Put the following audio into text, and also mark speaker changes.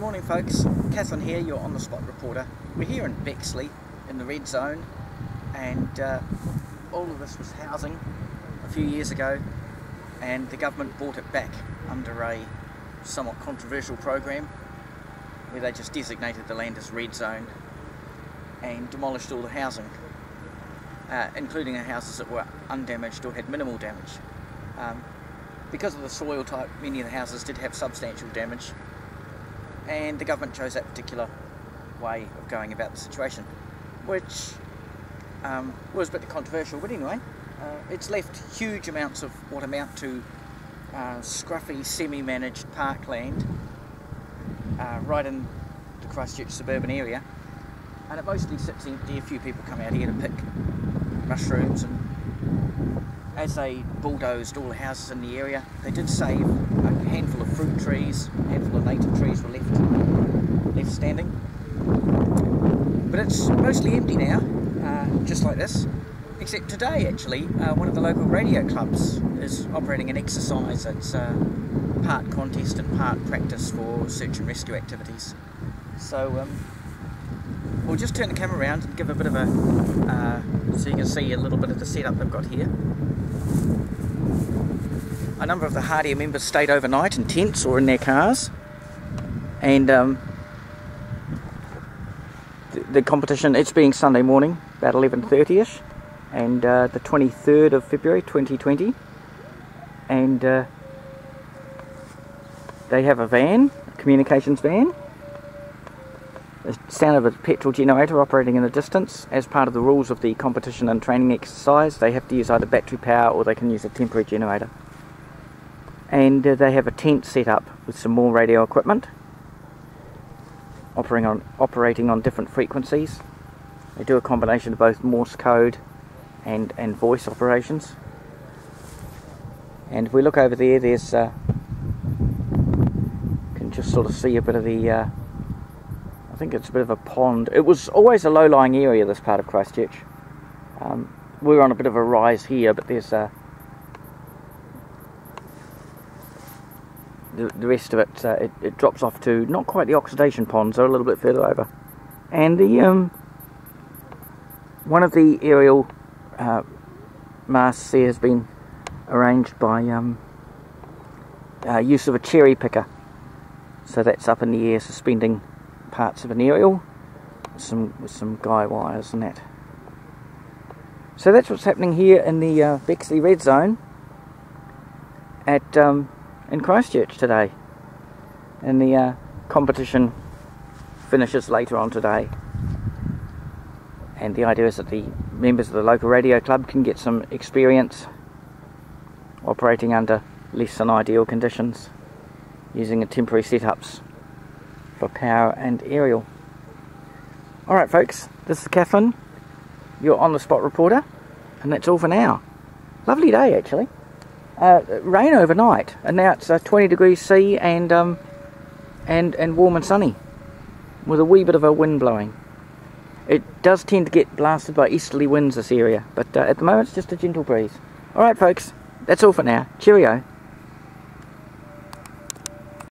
Speaker 1: Morning folks, Catherine here, your on the spot reporter. We're here in Bexley in the red zone, and all of this was housing a few years ago, and the government bought it back under a somewhat controversial program where they just designated the land as red zone and demolished all the housing, including the houses that were undamaged or had minimal damage. Because of the soil type, many of the houses did have substantial damage, and the government chose that particular way of going about the situation, which was a bit controversial, but anyway, it's left huge amounts of what amount to scruffy, semi-managed parkland right in the Christchurch suburban area, and it mostly sits empty. A few people come out here to pick mushrooms, and as they bulldozed all the houses in the area, they did save a handful of fruit trees, a handful of native trees were left standing. But it's mostly empty now, just like this. Except today, actually, one of the local radio clubs is operating an exercise. It's part contest and part practice for search and rescue activities. So we'll just turn the camera around and give a bit of a, so you can see a little bit of the setup they've got here. A number of the hardier members stayed overnight in tents or in their cars, and the competition, it's being Sunday morning, about 11:30ish, and the 23rd of February 2020, and they have a van, a communications van. The sound of a petrol generator operating in the distance. As part of the rules of the competition and training exercise, they have to use either battery power or they can use a temporary generator. And they have a tent set up with some more radio equipment, operating on different frequencies. They do a combination of both Morse code and voice operations. And if we look over there, there's can just sort of see a bit of the I think it's a bit of a pond. It was always a low-lying area, this part of Christchurch. We're on a bit of a rise here, but there's the rest of it, it drops off to not quite the oxidation ponds, they're a little bit further over. And the one of the aerial masts there has been arranged by use of a cherry picker. So that's up in the air, suspending parts of an aerial with some guy wires and that. So that's what's happening here in the Bexley Red Zone at in Christchurch today, and the competition finishes later on today, and the idea is that the members of the local radio club can get some experience operating under less than ideal conditions using the temporary setups for power and aerial. Alright folks, this is Catherine, your on the spot reporter, and that's all for now. Lovely day actually. Rain overnight, and now it's 20 degrees C and warm and sunny with a wee bit of a wind blowing. It does tend to get blasted by easterly winds, this area, but at the moment it's just a gentle breeze. Alright folks, that's all for now. Cheerio.